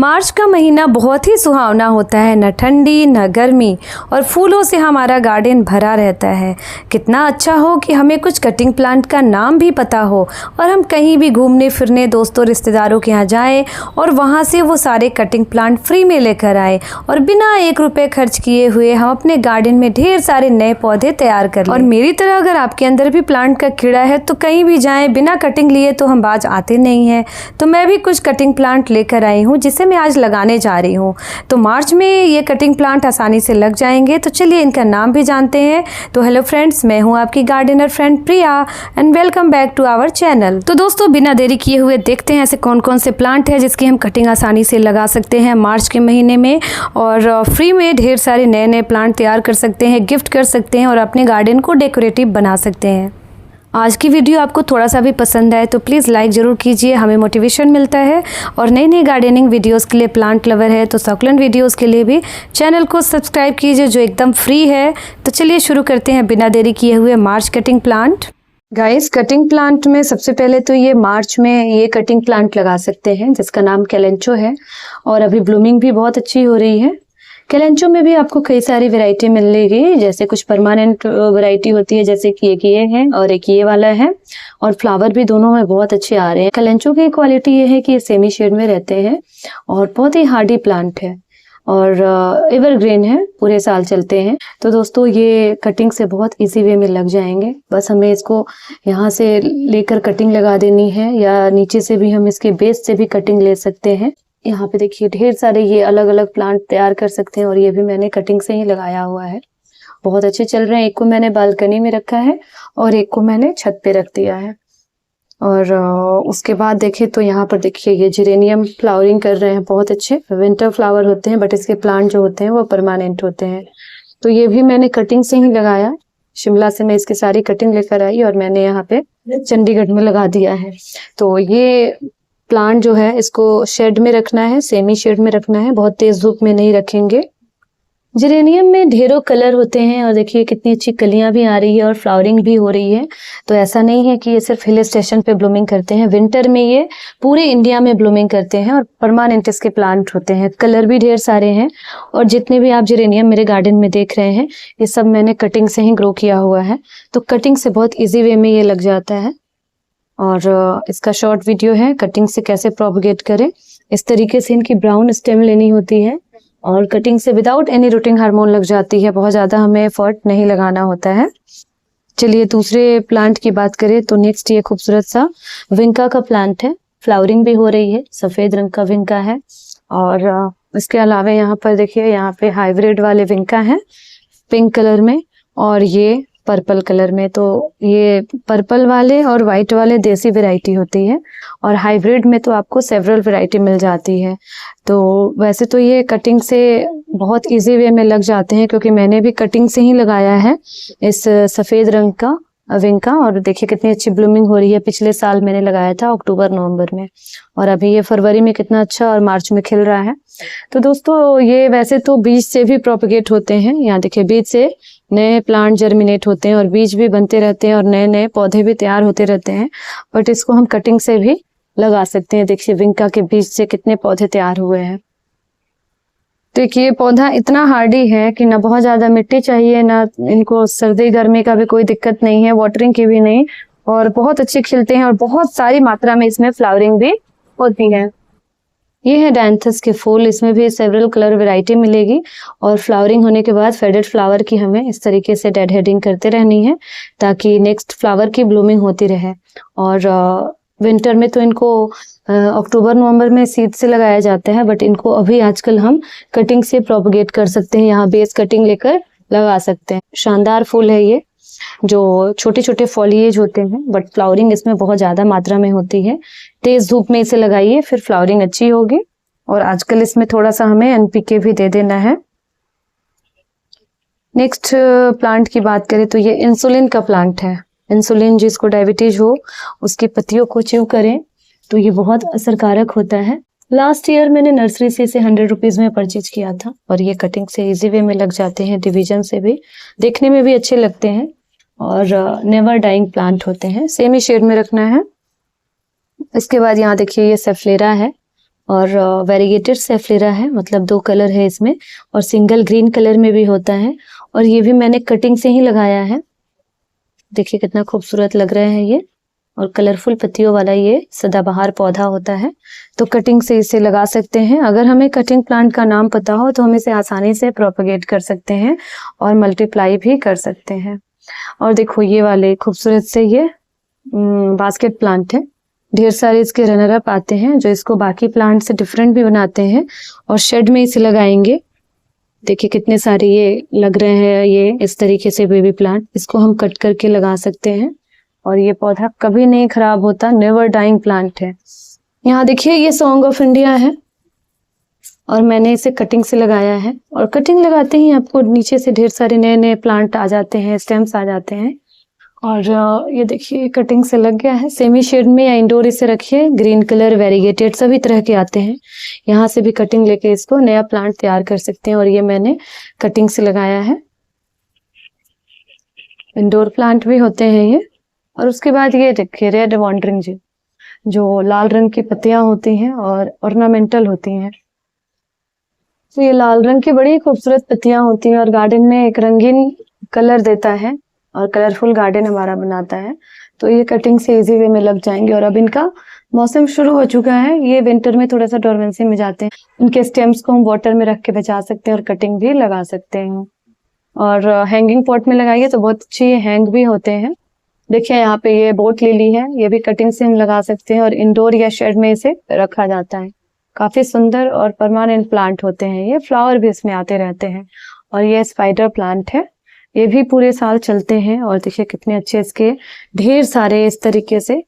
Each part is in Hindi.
मार्च का महीना बहुत ही सुहावना होता है, न ठंडी न गर्मी, और फूलों से हमारा गार्डन भरा रहता है। कितना अच्छा हो कि हमें कुछ कटिंग प्लांट का नाम भी पता हो और हम कहीं भी घूमने फिरने दोस्तों रिश्तेदारों के यहाँ जाएं और वहाँ से वो सारे कटिंग प्लांट फ्री में लेकर आए और बिना 1 रुपये खर्च किए हुए हम अपने गार्डन में ढेर सारे नए पौधे तैयार कर लें। और मेरी तरह अगर आपके अंदर भी प्लांट का कीड़ा है तो कहीं भी जाएं बिना कटिंग लिए तो हम बाज आते नहीं हैं। तो मैं भी कुछ कटिंग प्लांट लेकर आई हूँ जिसे मैं आज लगाने जा रही हूँ। तो मार्च में ये कटिंग प्लांट आसानी से लग जाएंगे। तो चलिए इनका नाम भी जानते हैं। तो हेलो फ्रेंड्स, मैं हूँ आपकी gardener friend Priya and welcome back to our channel. तो दोस्तों बिना देरी किए हुए देखते हैं ऐसे कौन कौन से प्लांट है जिसकी हम कटिंग आसानी से लगा सकते हैं मार्च के महीने में, और फ्री में ढेर सारे नए नए प्लांट तैयार कर सकते हैं, गिफ्ट कर सकते हैं और अपने गार्डन को डेकोरेटिव बना सकते हैं। आज की वीडियो आपको थोड़ा सा भी पसंद आए तो प्लीज़ लाइक ज़रूर कीजिए, हमें मोटिवेशन मिलता है। और नई नई गार्डनिंग वीडियोस के लिए प्लांट लवर है तो सकुलेंट वीडियोस के लिए भी चैनल को सब्सक्राइब कीजिए जो एकदम फ्री है। तो चलिए शुरू करते हैं बिना देरी किए हुए March cutting plant. Guys, cutting plant में सबसे पहले तो ये मार्च में ये कटिंग प्लांट लगा सकते हैं जिसका नाम कैलेंचो है और अभी ब्लूमिंग भी बहुत अच्छी हो रही है। कैलेंचो में भी आपको कई सारी वैरायटी मिलेगी, जैसे कुछ परमानेंट वैरायटी होती है जैसे कि एक ये है और एक ये वाला है, और फ्लावर भी दोनों में बहुत अच्छे आ रहे हैं। कैलेंचो की क्वालिटी ये है कि ये सेमी शेड में रहते हैं और बहुत ही हार्डी प्लांट है और एवरग्रीन है, पूरे साल चलते हैं। तो दोस्तों ये कटिंग से बहुत इजी वे में लग जाएंगे। बस हमें इसको यहाँ से लेकर कटिंग लगा देनी है या नीचे से भी हम इसके बेस से भी कटिंग ले सकते हैं। यहाँ पे देखिए ढेर सारे ये अलग अलग प्लांट तैयार कर सकते हैं और ये भी मैंने कटिंग से ही लगाया हुआ है। बहुत अच्छे चल रहे हैं। एक को मैंने बालकनी में रखा है और एक को मैंने छत पे रख दिया है। और उसके बाद देखिए तो यहाँ पर देखिए ये जेरेनियम फ्लावरिंग कर रहे हैं, बहुत अच्छे विंटर फ्लावर होते हैं बट इसके प्लांट जो होते हैं वो परमानेंट होते हैं। तो ये भी मैंने कटिंग से ही लगाया। शिमला से मैं इसकी सारी कटिंग लेकर आई और मैंने यहाँ पे चंडीगढ़ में लगा दिया है। तो ये प्लांट जो है इसको शेड में रखना है, सेमी शेड में रखना है, बहुत तेज धूप में नहीं रखेंगे। जेरेनियम में ढेरों कलर होते हैं और देखिए कितनी अच्छी कलियां भी आ रही है और फ्लावरिंग भी हो रही है। तो ऐसा नहीं है कि ये सिर्फ हिल स्टेशन पे ब्लूमिंग करते हैं, विंटर में ये पूरे इंडिया में ब्लूमिंग करते हैं और परमानेंट इसके प्लांट होते हैं। कलर भी ढेर सारे हैं और जितने भी आप जेरेनियम मेरे गार्डन में देख रहे हैं ये सब मैंने कटिंग से ही ग्रो किया हुआ है। तो कटिंग से बहुत ईजी वे में ये लग जाता है। और इसका शॉर्ट वीडियो है कटिंग से कैसे प्रोपगेट करें। इस तरीके से इनकी ब्राउन स्टेम लेनी होती है और कटिंग से विदाउट एनी रूटिंग हार्मोन लग जाती है। बहुत ज़्यादा हमें एफर्ट नहीं लगाना होता है। चलिए दूसरे प्लांट की बात करें तो नेक्स्ट ये खूबसूरत सा विंका का प्लांट है। फ्लावरिंग भी हो रही है, सफ़ेद रंग का विंका है। और इसके अलावा यहाँ पर देखिए यहाँ पे हाइब्रिड वाले विंका हैं पिंक कलर में और ये पर्पल कलर में। तो ये पर्पल वाले और वाइट वाले देसी वैरायटी होती है और हाइब्रिड में तो आपको सेवरल वैरायटी मिल जाती है। तो वैसे तो ये कटिंग से बहुत इजी वे में लग जाते हैं क्योंकि मैंने भी कटिंग से ही लगाया है इस सफ़ेद रंग का विंका। और देखिए कितनी अच्छी ब्लूमिंग हो रही है। पिछले साल मैंने लगाया था अक्टूबर नवंबर में और अभी ये फरवरी में कितना अच्छा और मार्च में खिल रहा है। तो दोस्तों ये वैसे तो बीज से भी प्रोपगेट होते हैं। यहाँ देखिए बीज से नए प्लांट जर्मिनेट होते हैं और बीज भी बनते रहते हैं और नए नए पौधे भी तैयार होते रहते हैं। बट इसको हम कटिंग से भी लगा सकते हैं। देखिए विंका के बीज से कितने पौधे तैयार हुए हैं। देखिए पौधा इतना हार्डी है कि ना बहुत ज़्यादा मिट्टी चाहिए, ना इनको सर्दी गर्मी का भी कोई दिक्कत नहीं है, वाटरिंग की भी नहीं, और बहुत अच्छे खिलते हैं और बहुत सारी मात्रा में इसमें फ्लावरिंग भी होती है। ये है डायंथस के फूल, इसमें भी सेवरल कलर वैरायटी मिलेगी और फ्लावरिंग होने के बाद फेडेड फ्लावर की हमें इस तरीके से डेड हेडिंग करते रहनी है ताकि नेक्स्ट फ्लावर की ब्लूमिंग होती रहे। और विंटर में तो इनको अक्टूबर नवंबर में सीड से लगाया जाता है बट इनको अभी आजकल हम कटिंग से प्रोपगेट कर सकते हैं। यहाँ बेस कटिंग लेकर लगा सकते हैं। शानदार फूल है ये, जो छोटे छोटे फॉलिएज होते हैं बट फ्लावरिंग इसमें बहुत ज़्यादा मात्रा में होती है। तेज धूप में इसे लगाइए फिर फ्लावरिंग अच्छी होगी। और आजकल इसमें थोड़ा सा हमें एनपीके भी दे देना है। नेक्स्ट प्लांट की बात करें तो ये इंसुलिन का प्लांट है। इंसुलिन जिसको डायबिटीज हो उसकी पत्तियों को च्यू करें तो ये बहुत असरकारक होता है। लास्ट ईयर मैंने नर्सरी से इसे 100 रुपीज़ में परचेज किया था और ये कटिंग से इजी वे में लग जाते हैं, डिवीजन से भी देखने में भी अच्छे लगते हैं और नेवर डाइंग प्लांट होते हैं। सेमी शेड में रखना है। इसके बाद यहाँ देखिए ये सेफ्लेरा है और वेरीगेटेड सेफ्लेरा है, मतलब 2 कलर है इसमें, और सिंगल ग्रीन कलर में भी होता है। और ये भी मैंने कटिंग से ही लगाया है। देखिए कितना खूबसूरत लग रहा है ये, और कलरफुल पत्तियों वाला ये सदाबहार पौधा होता है। तो कटिंग से इसे लगा सकते हैं। अगर हमें कटिंग प्लांट का नाम पता हो तो हम इसे आसानी से प्रोपेगेट कर सकते हैं और मल्टीप्लाई भी कर सकते हैं। और देखो ये वाले खूबसूरत से ये बास्केट प्लांट है। ढेर सारे इसके रनर अप आते हैं जो इसको बाकी प्लांट से डिफरेंट भी बनाते हैं। और शेड में इसे लगाएंगे। देखिए कितने सारे ये लग रहे हैं, ये इस तरीके से बेबी प्लांट, इसको हम कट करके लगा सकते हैं और ये पौधा कभी नहीं खराब होता, नेवर डाइंग प्लांट है। यहाँ देखिए ये सॉन्ग ऑफ इंडिया है और मैंने इसे कटिंग से लगाया है। और कटिंग लगाते ही आपको नीचे से ढेर सारे नए नए प्लांट आ जाते हैं, स्टेम्स आ जाते हैं। और ये देखिए कटिंग से लग गया है। सेमी शेड में या इंडोर इसे रखिए। ग्रीन कलर, वेरीगेटेड सभी तरह के आते हैं। यहाँ से भी कटिंग लेके इसको नया प्लांट तैयार कर सकते हैं। और ये मैंने कटिंग से लगाया है। इंडोर प्लांट भी होते हैं ये। और उसके बाद ये देखिए रेड वॉन्डरिंग जी, जो लाल रंग की पत्तियां होती हैं और ऑर्नामेंटल होती हैं। तो ये लाल रंग की बड़ी खूबसूरत पत्तियां होती हैं और गार्डन में एक रंगीन कलर देता है और कलरफुल गार्डन हमारा बनाता है। तो ये कटिंग से इजी वे में लग जाएंगे। और अब इनका मौसम शुरू हो चुका है। ये विंटर में थोड़ा सा डोरमेंसी में जाते हैं। इनके स्टेम्स को हम वाटर में रख के बचा सकते हैं और कटिंग भी लगा सकते हैं। और हैंगिंग पॉट में लगाइए तो बहुत अच्छी हैंग भी होते हैं। देखिए यहाँ पे ये बोट लिली है, ये भी कटिंग से हम लगा सकते हैं और इंडोर या शेड में इसे रखा जाता है। काफी सुंदर और परमानेंट प्लांट होते हैं ये। फ्लावर भी इसमें आते रहते हैं। और ये स्पाइडर प्लांट है, ये भी पूरे साल चलते हैं। और देखिए कितने अच्छे इसके ढेर सारे इस तरीके से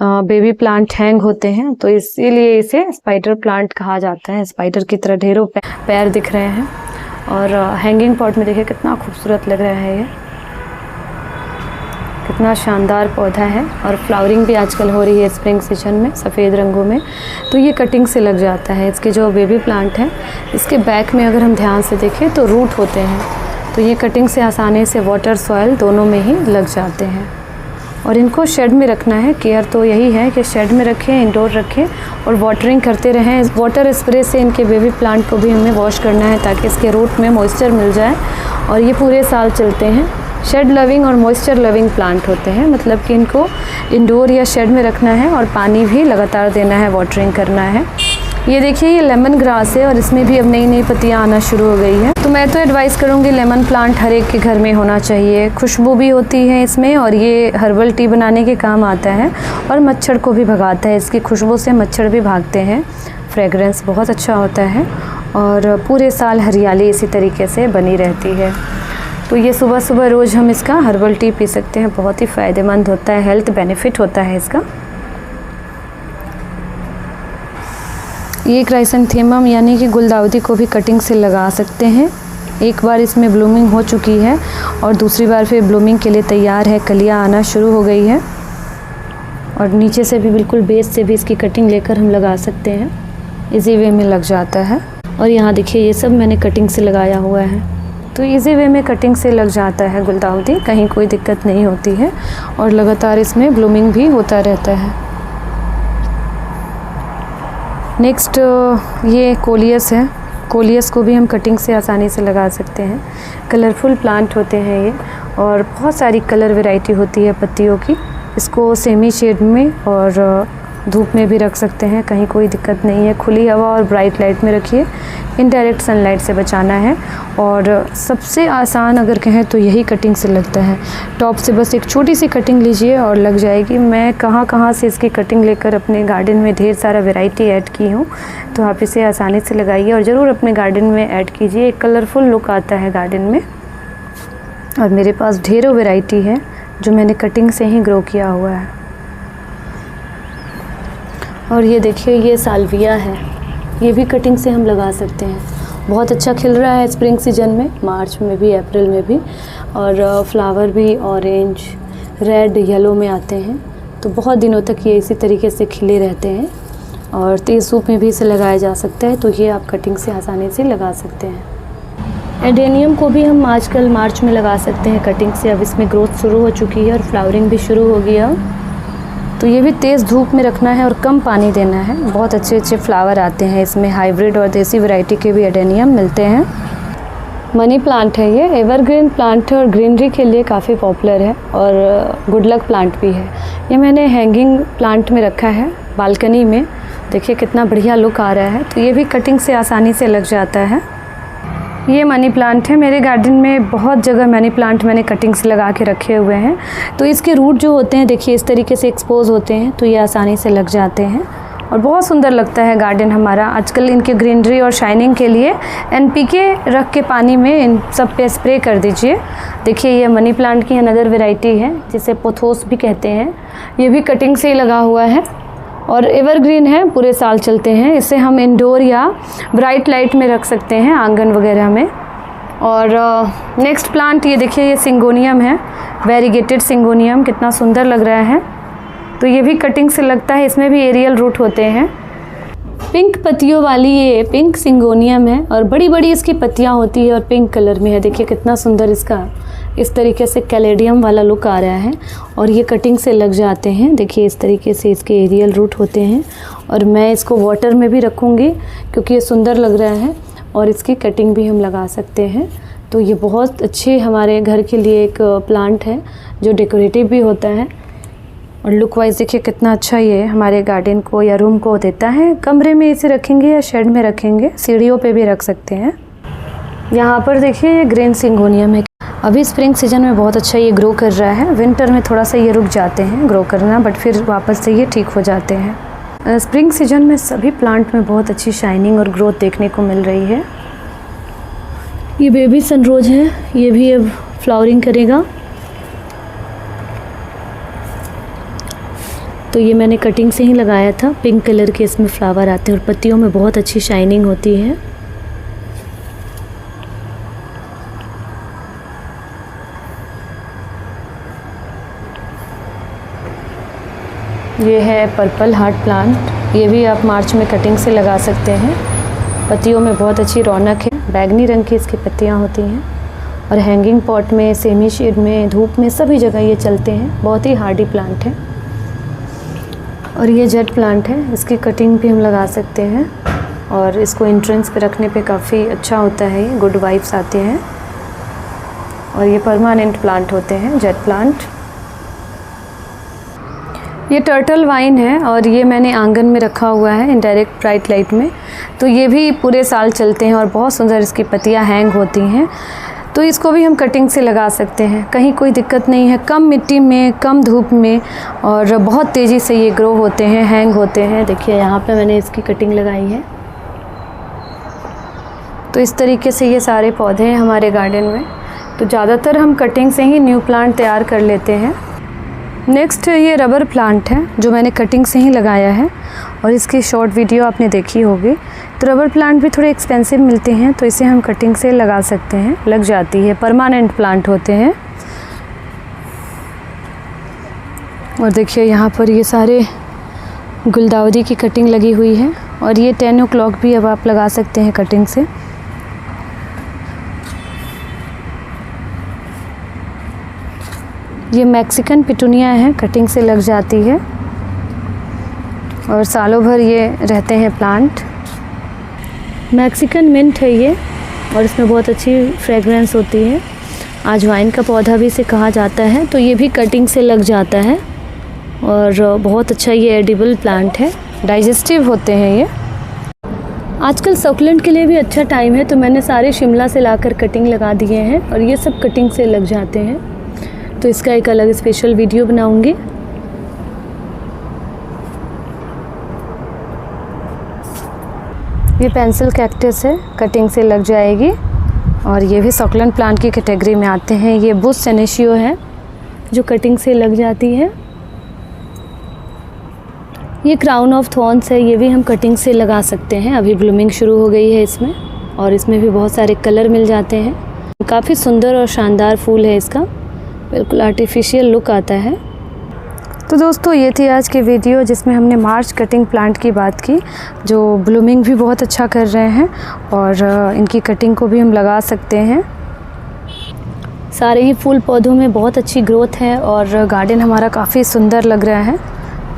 बेबी प्लांट हैंग होते हैं, तो इसीलिए इसे स्पाइडर प्लांट कहा जाता है। स्पाइडर की तरह ढेरों पैर दिख रहे हैं। और हैंगिंग पॉट में देखिए कितना खूबसूरत लग रहा है, ये कितना शानदार पौधा है। और फ्लावरिंग भी आजकल हो रही है स्प्रिंग सीजन में सफ़ेद रंगों में, तो ये कटिंग से लग जाता है। इसके जो बेबी प्लांट है, इसके बैक में अगर हम ध्यान से देखें तो रूट होते हैं, तो ये कटिंग से आसानी से वाटर सॉइल दोनों में ही लग जाते हैं। और इनको शेड में रखना है। केयर तो यही है कि शेड में रखें, इंडोर रखें और वाटरिंग करते रहें। वाटर स्प्रे से इनके बेबी प्लांट को भी हमें वॉश करना है ताकि इसके रूट में मॉइस्चर मिल जाए और ये पूरे साल चलते हैं। शेड लविंग और मॉइस्चर लविंग प्लांट होते हैं, मतलब कि इनको इंडोर या शेड में रखना है और पानी भी लगातार देना है, वाटरिंग करना है। ये देखिए ये लेमन ग्रास है और इसमें भी अब नई नई पत्तियां आना शुरू हो गई है। तो मैं तो एडवाइस करूँगी लेमन प्लांट हर एक के घर में होना चाहिए। खुशबू भी होती है इसमें और ये हर्बल टी बनाने के काम आता है और मच्छर को भी भगाता है। इसकी खुशबू से मच्छर भी भागते हैं। फ्रेगरेंस बहुत अच्छा होता है और पूरे साल हरियाली इसी तरीके से बनी रहती है। तो ये सुबह सुबह रोज़ हम इसका हर्बल टी पी सकते हैं, बहुत ही फ़ायदेमंद होता है, हेल्थ बेनिफिट होता है इसका। ये क्राइसेंथेमम यानी कि गुलदाउदी को भी कटिंग से लगा सकते हैं। एक बार इसमें ब्लूमिंग हो चुकी है और दूसरी बार फिर ब्लूमिंग के लिए तैयार है, कलियां आना शुरू हो गई है। और नीचे से भी बिल्कुल बेस से भी इसकी कटिंग लेकर हम लगा सकते हैं, इजी वे में लग जाता है। और यहाँ देखिए ये सब मैंने कटिंग से लगाया हुआ है, तो इजी वे में कटिंग से लग जाता है गुलदाउदी, कहीं कोई दिक्कत नहीं होती है और लगातार इसमें ब्लूमिंग भी होता रहता है। नेक्स्ट ये कोलियस है। कोलियस को भी हम कटिंग से आसानी से लगा सकते हैं। कलरफुल प्लांट होते हैं ये और बहुत सारी कलर वैरायटी होती है पत्तियों की। इसको सेमी शेड में और धूप में भी रख सकते हैं, कहीं कोई दिक्कत नहीं है। खुली हवा और ब्राइट लाइट में रखिए, इनडायरेक्ट सनलाइट से बचाना है। और सबसे आसान अगर कहें तो यही कटिंग से लगता है। टॉप से बस एक छोटी सी कटिंग लीजिए और लग जाएगी। मैं कहाँ से इसकी कटिंग लेकर अपने गार्डन में ढेर सारा वैरायटी ऐड की हूँ, तो आप इसे आसानी से लगाइए और ज़रूर अपने गार्डन में ऐड कीजिए। एक कलरफुल लुक आता है गार्डन में। और मेरे पास ढेरों वैरायटी है जो मैंने कटिंग से ही ग्रो किया हुआ है। और ये देखिए ये साल्विया है, ये भी कटिंग से हम लगा सकते हैं। बहुत अच्छा खिल रहा है स्प्रिंग सीजन में, मार्च में भी, अप्रैल में भी। और फ्लावर भी ऑरेंज, रेड, येलो में आते हैं, तो बहुत दिनों तक ये इसी तरीके से खिले रहते हैं। और तेज़ धूप में भी इसे लगाया जा सकता है, तो ये आप कटिंग से आसानी से लगा सकते हैं। एडेनियम को भी हम आजकल मार्च में लगा सकते हैं कटिंग से। अब इसमें ग्रोथ शुरू हो चुकी है और फ्लावरिंग भी शुरू हो गया। तो ये भी तेज़ धूप में रखना है और कम पानी देना है। बहुत अच्छे अच्छे फ्लावर आते हैं इसमें, हाइब्रिड और देसी वैरायटी के भी एडेनियम मिलते हैं। मनी प्लांट है, ये एवरग्रीन प्लांट है और ग्रीनरी के लिए काफ़ी पॉपुलर है और गुड लक प्लांट भी है। ये मैंने हैंगिंग प्लांट में रखा है बालकनी में। देखिए कितना बढ़िया लुक आ रहा है। तो ये भी कटिंग से आसानी से लग जाता है। ये मनी प्लांट है। मेरे गार्डन में बहुत जगह मनी प्लांट मैंने कटिंग से लगा के रखे हुए हैं। तो इसके रूट जो होते हैं देखिए इस तरीके से एक्सपोज होते हैं, तो ये आसानी से लग जाते हैं और बहुत सुंदर लगता है गार्डन हमारा। आजकल इनके ग्रीनरी और शाइनिंग के लिए NPK रख के पानी में इन सब पे स्प्रे कर दीजिए। देखिए ये मनी प्लांट की अनदर वैरायटी है जिसे पोथोस भी कहते हैं। ये भी कटिंग से ही लगा हुआ है और एवरग्रीन है, पूरे साल चलते हैं। इसे हम इंडोर या ब्राइट लाइट में रख सकते हैं आंगन वगैरह में। और नेक्स्ट प्लांट ये देखिए, ये सिंगोनियम है, वेरीगेटेड सिंगोनियम, कितना सुंदर लग रहा है। तो ये भी कटिंग से लगता है, इसमें भी एरियल रूट होते हैं। पिंक पत्तियों वाली ये पिंक सिंगोनियम है और बड़ी बड़ी इसकी पत्तियां होती है और पिंक कलर में है। देखिए कितना सुंदर इसका इस तरीके से कैलेडियम वाला लुक आ रहा है और ये कटिंग से लग जाते हैं। देखिए इस तरीके से इसके एरियल रूट होते हैं और मैं इसको वाटर में भी रखूँगी क्योंकि ये सुंदर लग रहा है और इसकी कटिंग भी हम लगा सकते हैं। तो ये बहुत अच्छे हमारे घर के लिए एक प्लांट है जो डेकोरेटिव भी होता है और लुक वाइज देखिए कितना अच्छा ये हमारे गार्डन को या रूम को देता है। कमरे में इसे रखेंगे या शेड में रखेंगे, सीढ़ियों पे भी रख सकते हैं। यहाँ पर देखिए ये ग्रीन सिंगोनियम है। अभी स्प्रिंग सीजन में बहुत अच्छा ये ग्रो कर रहा है। विंटर में थोड़ा सा ये रुक जाते हैं ग्रो करना, बट फिर वापस से ये ठीक हो जाते हैं। स्प्रिंग सीजन में सभी प्लांट में बहुत अच्छी शाइनिंग और ग्रोथ देखने को मिल रही है। ये बेबी सनरोज है, ये भी अब फ्लावरिंग करेगा। तो ये मैंने कटिंग से ही लगाया था। पिंक कलर के इसमें फ्लावर आते हैं और पत्तियों में बहुत अच्छी शाइनिंग होती है। ये है पर्पल हार्ट प्लांट, ये भी आप मार्च में कटिंग से लगा सकते हैं। पत्तियों में बहुत अच्छी रौनक है, बैगनी रंग की इसकी पत्तियां होती हैं और हैंगिंग पॉट में, सेमी शेड में, धूप में, सभी जगह ये चलते हैं। बहुत ही हार्डी प्लांट है। और ये जेट प्लांट है, इसकी कटिंग भी हम लगा सकते हैं और इसको एंट्रेंस पे रखने पे काफ़ी अच्छा होता है, ये गुड वाइब्स आते हैं। और ये परमानेंट प्लांट होते हैं जेट प्लांट। ये टर्टल वाइन है और ये मैंने आंगन में रखा हुआ है इनडायरेक्ट ब्राइट लाइट में। तो ये भी पूरे साल चलते हैं और बहुत सुंदर इसकी पत्तियां हैंग होती हैं। तो इसको भी हम कटिंग से लगा सकते हैं, कहीं कोई दिक्कत नहीं है। कम मिट्टी में, कम धूप में और बहुत तेज़ी से ये ग्रो होते हैं, हैंग होते हैं। देखिए यहाँ पे मैंने इसकी कटिंग लगाई है। तो इस तरीके से ये सारे पौधे हैं हमारे गार्डन में। तो ज़्यादातर हम कटिंग से ही न्यू प्लांट तैयार कर लेते हैं। नेक्स्ट ये रबर प्लांट है जो मैंने कटिंग से ही लगाया है और इसकी शॉर्ट वीडियो आपने देखी होगी। तो रबर प्लांट भी थोड़े एक्सपेंसिव मिलते हैं, तो इसे हम कटिंग से लगा सकते हैं, लग जाती है। परमानेंट प्लांट होते हैं। और देखिए यहाँ पर ये सारे गुलदाउदी की कटिंग लगी हुई है और ये 10 o'clock भी अब आप लगा सकते हैं कटिंग से। ये मैक्सिकन पिटूनिया है, कटिंग से लग जाती है और सालों भर ये रहते हैं प्लांट। मैक्सिकन मिंट है ये और इसमें बहुत अच्छी फ्रेगरेंस होती है। अजवाइन का पौधा भी इसे कहा जाता है। तो ये भी कटिंग से लग जाता है और बहुत अच्छा ये एडिबल प्लांट है, डाइजेस्टिव होते हैं ये। आजकल सकुलेंट के लिए भी अच्छा टाइम है, तो मैंने सारे शिमला से लाकर कटिंग लगा दिए हैं और ये सब कटिंग से लग जाते हैं। तो इसका एक अलग स्पेशल वीडियो बनाऊंगी। ये पेंसिल कैक्टस है, कटिंग से लग जाएगी और ये भी सकुलेंट प्लांट की कैटेगरी में आते हैं। ये बुश सेनेशियो है जो कटिंग से लग जाती है। ये क्राउन ऑफ थॉर्न्स है, ये भी हम कटिंग से लगा सकते हैं। अभी ब्लूमिंग शुरू हो गई है इसमें और इसमें भी बहुत सारे कलर मिल जाते हैं। काफ़ी सुंदर और शानदार फूल है इसका, बिल्कुल आर्टिफिशियल लुक आता है। तो दोस्तों ये थी आज की वीडियो जिसमें हमने मार्च कटिंग प्लांट की बात की, जो ब्लूमिंग भी बहुत अच्छा कर रहे हैं और इनकी कटिंग को भी हम लगा सकते हैं। सारे ही फूल पौधों में बहुत अच्छी ग्रोथ है और गार्डन हमारा काफ़ी सुंदर लग रहा है।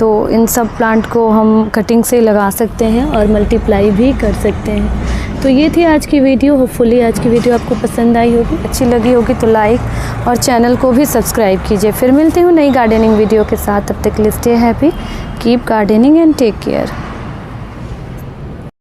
तो इन सब प्लांट को हम कटिंग से लगा सकते हैं और मल्टीप्लाई भी कर सकते हैं। तो ये थी आज की वीडियो। होपफुली आज की वीडियो आपको पसंद आई होगी, अच्छी लगी होगी तो लाइक और चैनल को भी सब्सक्राइब कीजिए। फिर मिलती हूँ नई गार्डनिंग वीडियो के साथ। तब तक के लिए stay happy, keep gardening and take care.